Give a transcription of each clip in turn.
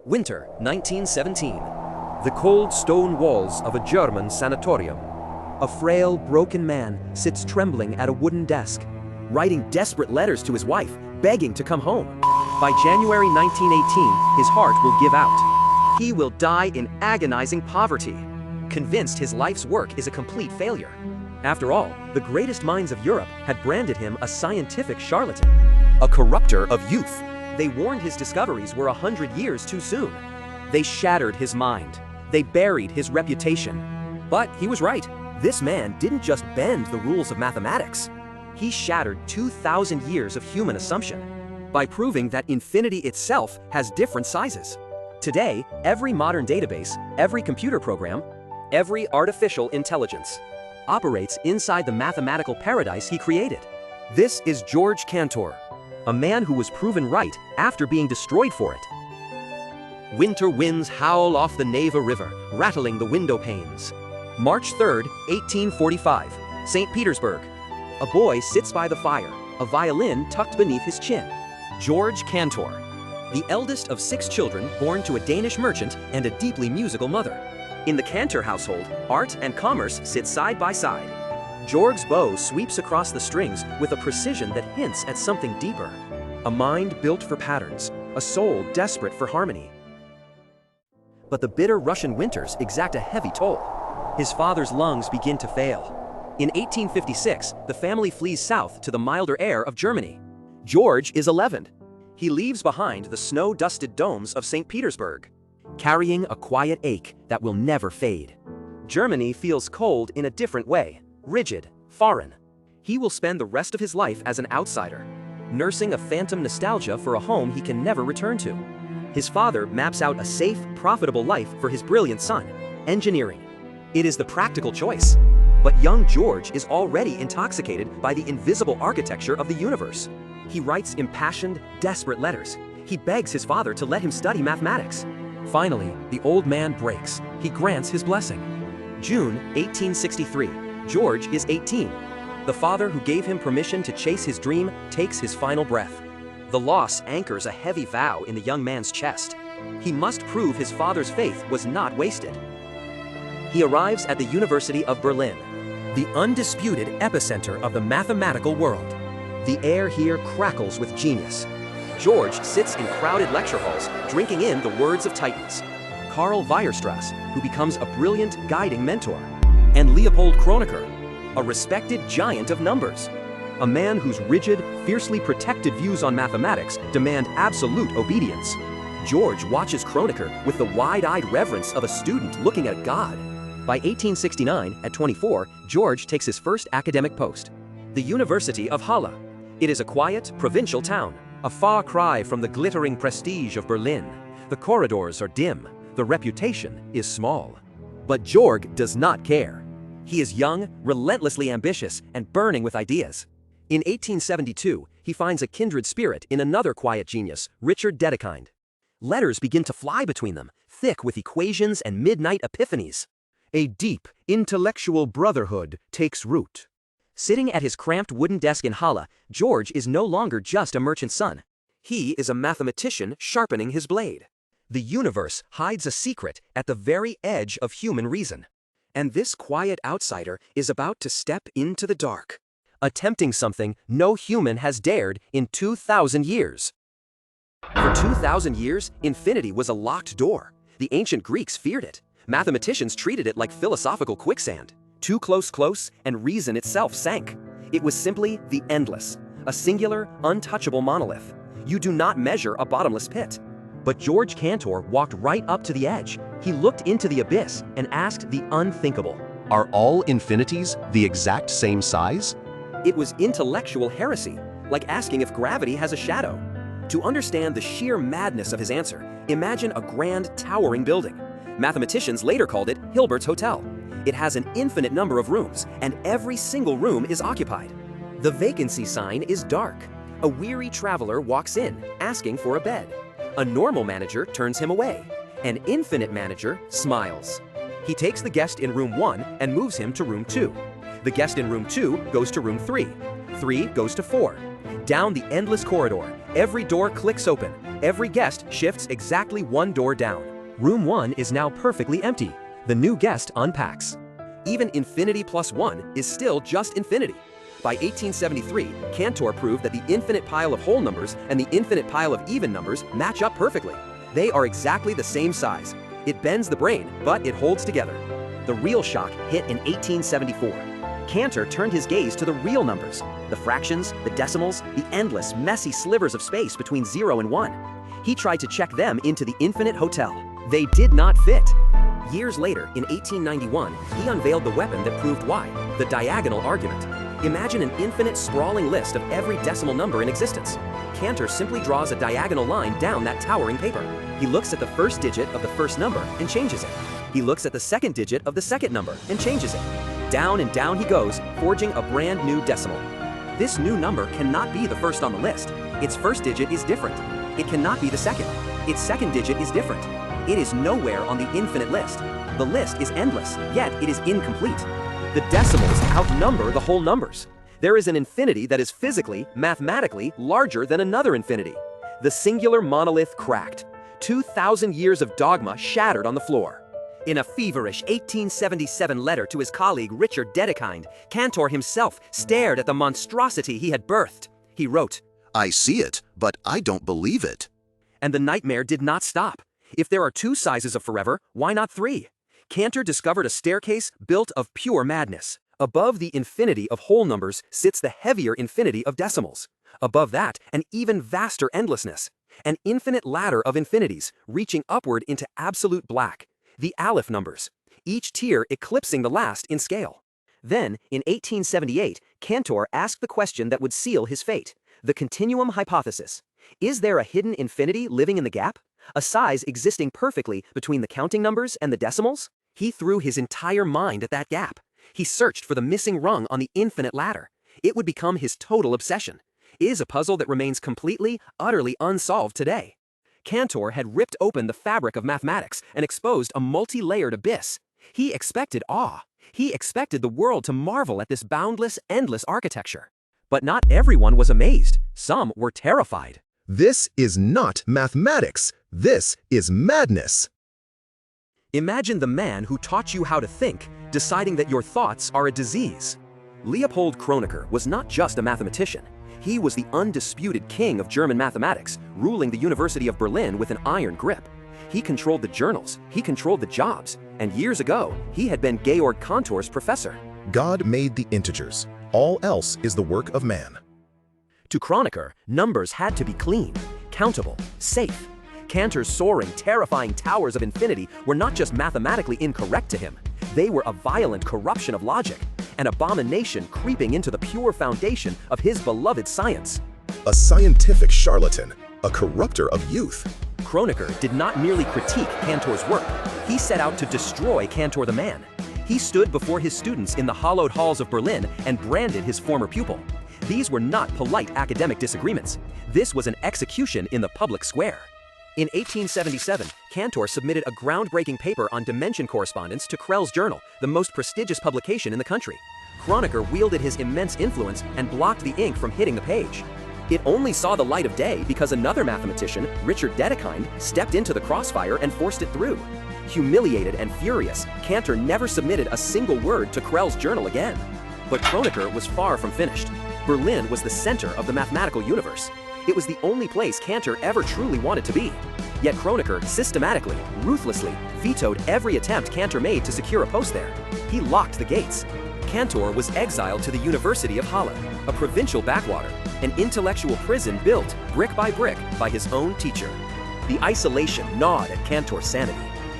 Winter, 1917. The cold stone walls of a German sanatorium. A frail, broken man sits trembling at a wooden desk, writing desperate letters to his wife, begging to come home. By January 1918, his heart will give out. He will die in agonizing poverty, convinced his life's work is a complete failure. After all, the greatest minds of Europe had branded him a scientific charlatan, a corrupter of youth. They warned his discoveries were 100 years too soon. They shattered his mind. They buried his reputation. But he was right. This man didn't just bend the rules of mathematics. He shattered 2,000 years of human assumption by proving that infinity itself has different sizes. Today, every modern database, every computer program, every artificial intelligence operates inside the mathematical paradise he created. This is Georg Cantor, a man who was proven right after being destroyed for it. Winter winds howl off the Neva River, rattling the window panes. March 3, 1845, St. Petersburg. A boy sits by the fire, a violin tucked beneath his chin. Georg Cantor, the eldest of 6 children born to a Danish merchant and a deeply musical mother. In the Cantor household, art and commerce sit side by side. Georg's bow sweeps across the strings with a precision that hints at something deeper. A mind built for patterns, a soul desperate for harmony. But the bitter Russian winters exact a heavy toll. His father's lungs begin to fail. In 1856, the family flees south to the milder air of Germany. Georg is 11. He leaves behind the snow-dusted domes of St. Petersburg, carrying a quiet ache that will never fade. Germany feels cold in a different way, rigid, foreign. He will spend the rest of his life as an outsider, nursing a phantom nostalgia for a home he can never return to. His father maps out a safe, profitable life for his brilliant son, engineering. It is the practical choice. But young Georg is already intoxicated by the invisible architecture of the universe. He writes impassioned, desperate letters. He begs his father to let him study mathematics. Finally, the old man breaks. He grants his blessing. June 1863. Georg is 18. The father who gave him permission to chase his dream takes his final breath. The loss anchors a heavy vow in the young man's chest. He must prove his father's faith was not wasted. He arrives at the University of Berlin, the undisputed epicenter of the mathematical world. The air here crackles with genius. Georg sits in crowded lecture halls, drinking in the words of titans. Karl Weierstrass, who becomes a brilliant guiding mentor, and Leopold Kronecker, a respected giant of numbers. A man whose rigid, fiercely protected views on mathematics demand absolute obedience. Georg watches Kronecker with the wide-eyed reverence of a student looking at God. By 1869, at 24, Georg takes his first academic post, the University of Halle. It is a quiet, provincial town, a far cry from the glittering prestige of Berlin. The corridors are dim, the reputation is small. But Georg does not care. He is young, relentlessly ambitious, and burning with ideas. In 1872, he finds a kindred spirit in another quiet genius, Richard Dedekind. Letters begin to fly between them, thick with equations and midnight epiphanies. A deep, intellectual brotherhood takes root. Sitting at his cramped wooden desk in Halle, Georg is no longer just a merchant's son. He is a mathematician sharpening his blade. The universe hides a secret at the very edge of human reason. And this quiet outsider is about to step into the dark, attempting something no human has dared in 2,000 years. For 2,000 years, infinity was a locked door. The ancient Greeks feared it. Mathematicians treated it like philosophical quicksand. Too close, and reason itself sank. It was simply the endless, a singular, untouchable monolith. You do not measure a bottomless pit. But Georg Cantor walked right up to the edge. He looked into the abyss and asked the unthinkable. Are all infinities the exact same size? It was intellectual heresy, like asking if gravity has a shadow. To understand the sheer madness of his answer, imagine a grand, towering building. Mathematicians later called it Hilbert's Hotel. It has an infinite number of rooms, and every single room is occupied. The vacancy sign is dark. A weary traveler walks in, asking for a bed. A normal manager turns him away. An infinite manager smiles. He takes the guest in room 1 and moves him to room 2. The guest in room 2 goes to room 3. 3 goes to 4. Down the endless corridor, Every door clicks open. Every guest shifts exactly one door down. Room 1 is now perfectly empty. The new guest unpacks. Even infinity plus 1 is still just infinity. By 1873, Cantor proved that the infinite pile of whole numbers and the infinite pile of even numbers match up perfectly. They are exactly the same size. It bends the brain, but it holds together. The real shock hit in 1874. Cantor turned his gaze to the real numbers, the fractions, the decimals, the endless, messy slivers of space between 0 and 1. He tried to check them into the infinite hotel. They did not fit. Years later, in 1891, he unveiled the weapon that proved why, the diagonal argument. Imagine an infinite sprawling list of every decimal number in existence. Cantor simply draws a diagonal line down that towering paper. He looks at the first digit of the first number and changes it. He looks at the second digit of the second number and changes it. Down and down he goes, forging a brand new decimal. This new number cannot be the first on the list. Its first digit is different. It cannot be the second. Its second digit is different. It is nowhere on the infinite list. The list is endless, yet it is incomplete. The decimals outnumber the whole numbers. There is an infinity that is physically, mathematically, larger than another infinity. The singular monolith cracked. 2,000 years of dogma shattered on the floor. In a feverish 1877 letter to his colleague Richard Dedekind, Cantor himself stared at the monstrosity he had birthed. He wrote, I see it, but I don't believe it. And the nightmare did not stop. If there are 2 sizes of forever, why not 3? Cantor discovered a staircase built of pure madness. Above the infinity of whole numbers sits the heavier infinity of decimals. Above that, an even vaster endlessness. An infinite ladder of infinities, reaching upward into absolute black. The Aleph numbers, each tier eclipsing the last in scale. Then, in 1878, Cantor asked the question that would seal his fate, the continuum hypothesis. Is there a hidden infinity living in the gap? A size existing perfectly between the counting numbers and the decimals? He threw his entire mind at that gap. He searched for the missing rung on the infinite ladder. It would become his total obsession. It is a puzzle that remains completely, utterly unsolved today. Cantor had ripped open the fabric of mathematics and exposed a multi-layered abyss. He expected awe. He expected the world to marvel at this boundless, endless architecture. But not everyone was amazed. Some were terrified. This is not mathematics. This is madness. Imagine the man who taught you how to think, deciding that your thoughts are a disease. Leopold Kronecker was not just a mathematician. He was the undisputed king of German mathematics, ruling the University of Berlin with an iron grip. He controlled the journals, he controlled the jobs, and years ago, he had been Georg Cantor's professor. God made the integers. All else is the work of man. To Kronecker, numbers had to be clean, countable, safe. Cantor's soaring, terrifying towers of infinity were not just mathematically incorrect to him. They were a violent corruption of logic, an abomination creeping into the pure foundation of his beloved science. A scientific charlatan, a corrupter of youth. Kronecker did not merely critique Cantor's work. He set out to destroy Cantor the man. He stood before his students in the hallowed halls of Berlin and branded his former pupil. These were not polite academic disagreements. This was an execution in the public square. In 1877, Cantor submitted a groundbreaking paper on dimension correspondence to Krell's journal, the most prestigious publication in the country. Kronecker wielded his immense influence and blocked the ink from hitting the page. It only saw the light of day because another mathematician, Richard Dedekind, stepped into the crossfire and forced it through. Humiliated and furious, Cantor never submitted a single word to Krell's journal again. But Kronecker was far from finished. Berlin was the center of the mathematical universe. It was the only place Cantor ever truly wanted to be. Yet Kronecker systematically, ruthlessly, vetoed every attempt Cantor made to secure a post there. He locked the gates. Cantor was exiled to the University of Halle, a provincial backwater, an intellectual prison built, brick by his own teacher. The isolation gnawed at Cantor's sanity.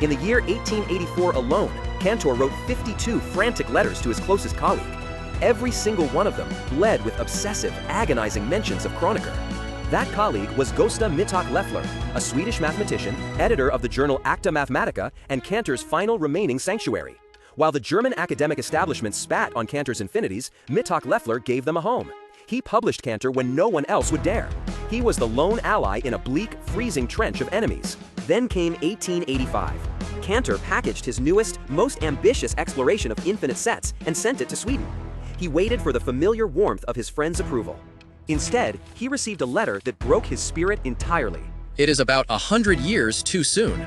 In the year 1884 alone, Cantor wrote 52 frantic letters to his closest colleague. Every single one of them bled with obsessive, agonizing mentions of Kronecker. That colleague was Gösta Mittag-Leffler, a Swedish mathematician, editor of the journal Acta Mathematica and Cantor's final remaining sanctuary. While the German academic establishment spat on Cantor's infinities, Mittag-Leffler gave them a home. He published Cantor when no one else would dare. He was the lone ally in a bleak, freezing trench of enemies. Then came 1885. Cantor packaged his newest, most ambitious exploration of infinite sets and sent it to Sweden. He waited for the familiar warmth of his friend's approval. Instead, he received a letter that broke his spirit entirely. It is about 100 years too soon.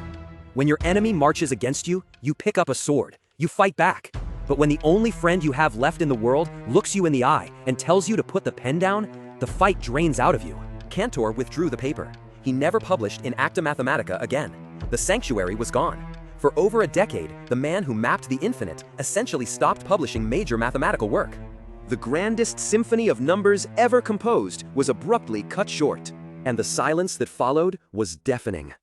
When your enemy marches against you, you pick up a sword. You fight back. But when the only friend you have left in the world looks you in the eye and tells you to put the pen down, the fight drains out of you. Cantor withdrew the paper. He never published in Acta Mathematica again. The sanctuary was gone. For over a decade, the man who mapped the infinite essentially stopped publishing major mathematical work. The grandest symphony of numbers ever composed was abruptly cut short, and the silence that followed was deafening.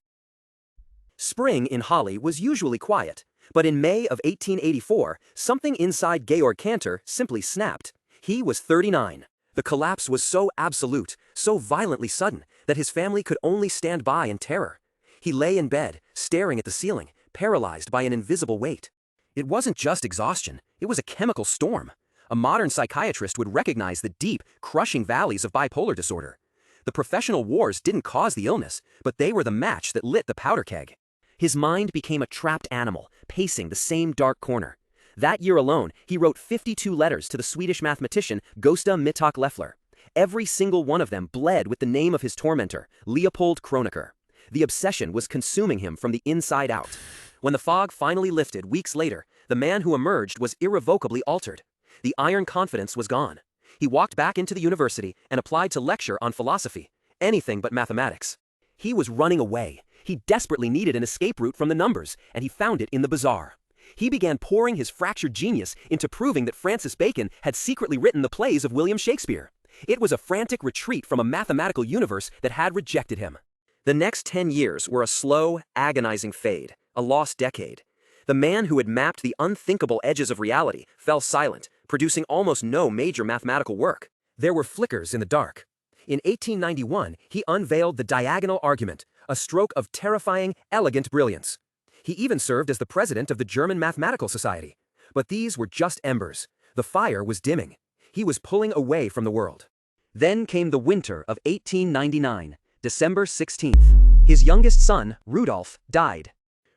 Spring in Halle was usually quiet, but in May of 1884, something inside Georg Cantor simply snapped. He was 39. The collapse was so absolute, so violently sudden, that his family could only stand by in terror. He lay in bed, staring at the ceiling, paralyzed by an invisible weight. It wasn't just exhaustion, it was a chemical storm. A modern psychiatrist would recognize the deep, crushing valleys of bipolar disorder. The professional wars didn't cause the illness, but they were the match that lit the powder keg. His mind became a trapped animal, pacing the same dark corner. That year alone, he wrote 52 letters to the Swedish mathematician Gösta Mittag-Leffler. Every single one of them bled with the name of his tormentor, Leopold Kronecker. The obsession was consuming him from the inside out. When the fog finally lifted weeks later, the man who emerged was irrevocably altered. The iron confidence was gone. He walked back into the university and applied to lecture on philosophy, anything but mathematics. He was running away. He desperately needed an escape route from the numbers, and he found it in the bazaar. He began pouring his fractured genius into proving that Francis Bacon had secretly written the plays of William Shakespeare. It was a frantic retreat from a mathematical universe that had rejected him. The next 10 years were a slow, agonizing fade, a lost decade. The man who had mapped the unthinkable edges of reality fell silent, producing almost no major mathematical work. There were flickers in the dark. In 1891, he unveiled the diagonal argument, a stroke of terrifying, elegant brilliance. He even served as the president of the German Mathematical Society. But these were just embers. The fire was dimming. He was pulling away from the world. Then came the winter of 1899, December 16th. His youngest son, Rudolf, died.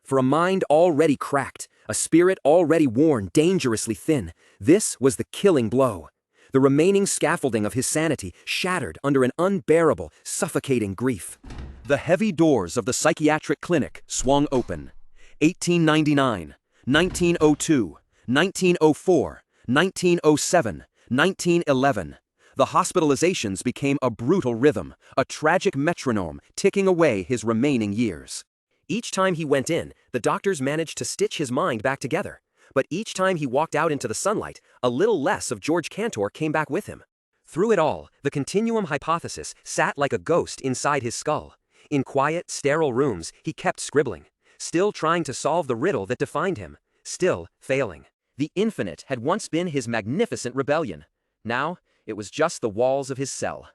For a mind already cracked, a spirit already worn dangerously thin, this was the killing blow. The remaining scaffolding of his sanity shattered under an unbearable, suffocating grief. The heavy doors of the psychiatric clinic swung open. 1899, 1902, 1904, 1907, 1911. The hospitalizations became a brutal rhythm, a tragic metronome ticking away his remaining years. Each time he went in, the doctors managed to stitch his mind back together. But each time he walked out into the sunlight, a little less of Georg Cantor came back with him. Through it all, the continuum hypothesis sat like a ghost inside his skull. In quiet, sterile rooms, he kept scribbling, still trying to solve the riddle that defined him, still failing. The infinite had once been his magnificent rebellion. Now, it was just the walls of his cell.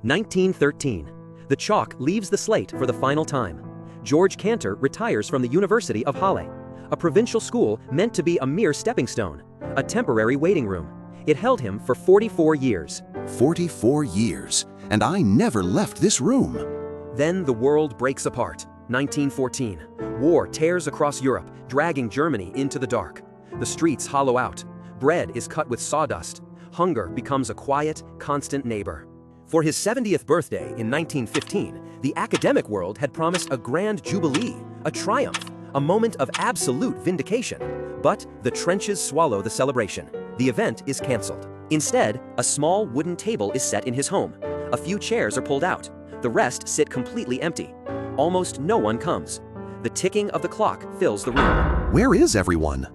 1913. The chalk leaves the slate for the final time. Georg Cantor retires from the University of Halle, a provincial school meant to be a mere stepping stone, a temporary waiting room. It held him for 44 years. 44 years, and I never left this room. Then the world breaks apart. 1914. War tears across Europe, dragging Germany into the dark. The streets hollow out. Bread is cut with sawdust. Hunger becomes a quiet, constant neighbor. For his 70th birthday in 1915, the academic world had promised a grand jubilee, a triumph, a moment of absolute vindication. But the trenches swallow the celebration. The event is canceled. Instead, a small wooden table is set in his home. A few chairs are pulled out. The rest sit completely empty. Almost no one comes. The ticking of the clock fills the room. Where is everyone?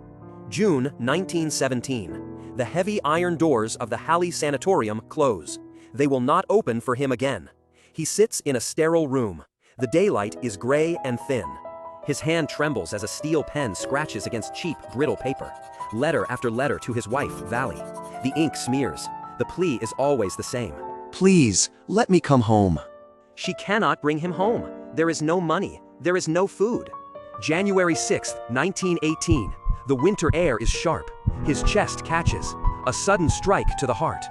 June 1917. The heavy iron doors of the Halle sanatorium close. They will not open for him again. He sits in a sterile room. The daylight is gray and thin. His hand trembles as a steel pen scratches against cheap, brittle paper. Letter after letter to his wife, Valley. The ink smears. The plea is always the same. Please, let me come home. She cannot bring him home. There is no money. There is no food. January 6, 1918. The winter air is sharp. His chest catches. A sudden strike to the heart.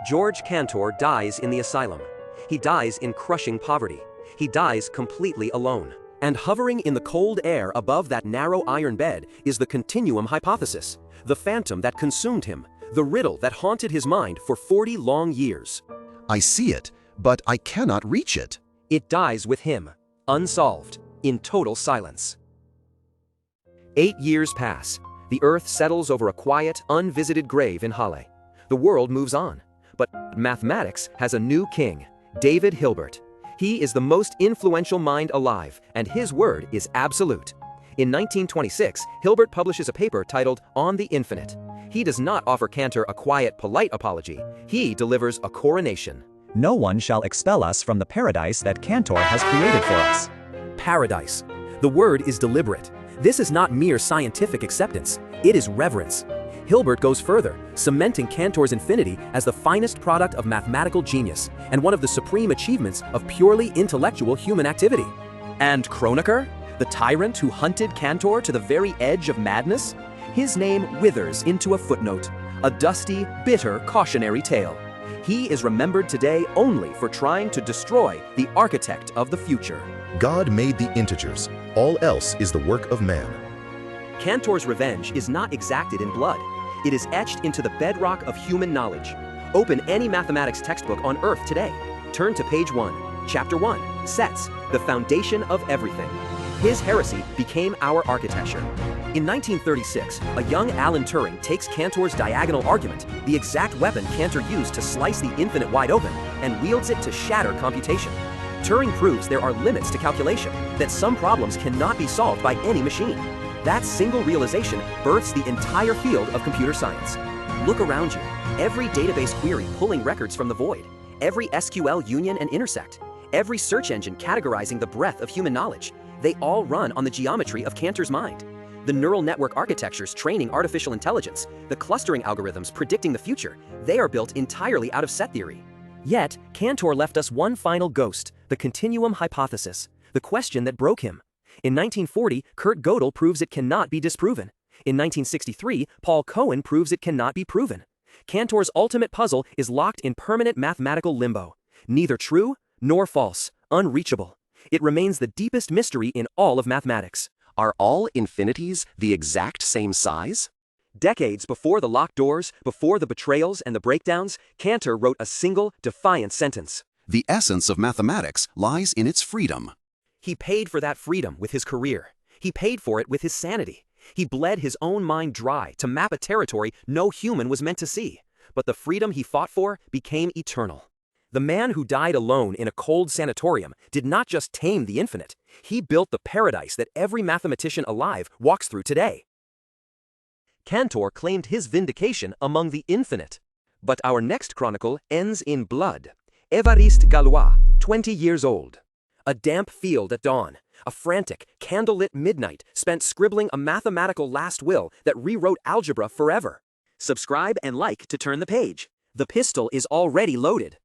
Georg Cantor dies in the asylum. He dies in crushing poverty. He dies completely alone. And hovering in the cold air above that narrow iron bed is the continuum hypothesis, the phantom that consumed him, the riddle that haunted his mind for 40 long years. I see it, but I cannot reach it. It dies with him, unsolved, in total silence. 8 years pass. The earth settles over a quiet, unvisited grave in Halle. The world moves on. But mathematics has a new king, David Hilbert. He is the most influential mind alive, and his word is absolute. In 1926, Hilbert publishes a paper titled On the Infinite. He does not offer Cantor a quiet, polite apology. He delivers a coronation. No one shall expel us from the paradise that Cantor has created for us. Paradise. The word is deliberate. This is not mere scientific acceptance. It is reverence. Hilbert goes further, cementing Cantor's infinity as the finest product of mathematical genius and one of the supreme achievements of purely intellectual human activity. And Kronecker, the tyrant who hunted Cantor to the very edge of madness? His name withers into a footnote, a dusty, bitter cautionary tale. He is remembered today only for trying to destroy the architect of the future. God made the integers. All else is the work of man. Cantor's revenge is not exacted in blood. It is etched into the bedrock of human knowledge. Open any mathematics textbook on Earth today. Turn to page 1, chapter 1, Sets, the foundation of everything. His heresy became our architecture. In 1936, a young Alan Turing takes Cantor's diagonal argument, the exact weapon Cantor used to slice the infinite wide open, and wields it to shatter computation. Turing proves there are limits to calculation, that some problems cannot be solved by any machine. That single realization births the entire field of computer science. Look around you. Every database query pulling records from the void, every SQL union and intersect, every search engine categorizing the breadth of human knowledge, they all run on the geometry of Cantor's mind. The neural network architectures training artificial intelligence, the clustering algorithms predicting the future, they are built entirely out of set theory. Yet, Cantor left us one final ghost, the continuum hypothesis, the question that broke him. In 1940, Kurt Gödel proves it cannot be disproven. In 1963, Paul Cohen proves it cannot be proven. Cantor's ultimate puzzle is locked in permanent mathematical limbo. Neither true nor false, unreachable. It remains the deepest mystery in all of mathematics. Are all infinities the exact same size? Decades before the locked doors, before the betrayals and the breakdowns, Cantor wrote a single, defiant sentence. The essence of mathematics lies in its freedom. He paid for that freedom with his career. He paid for it with his sanity. He bled his own mind dry to map a territory no human was meant to see. But the freedom he fought for became eternal. The man who died alone in a cold sanatorium did not just tame the infinite. He built the paradise that every mathematician alive walks through today. Cantor claimed his vindication among the infinite. But our next chronicle ends in blood. Évariste Galois, 20 years old. A damp field at dawn, a frantic, candlelit midnight spent scribbling a mathematical last will that rewrote algebra forever. Subscribe and like to turn the page. The pistol is already loaded.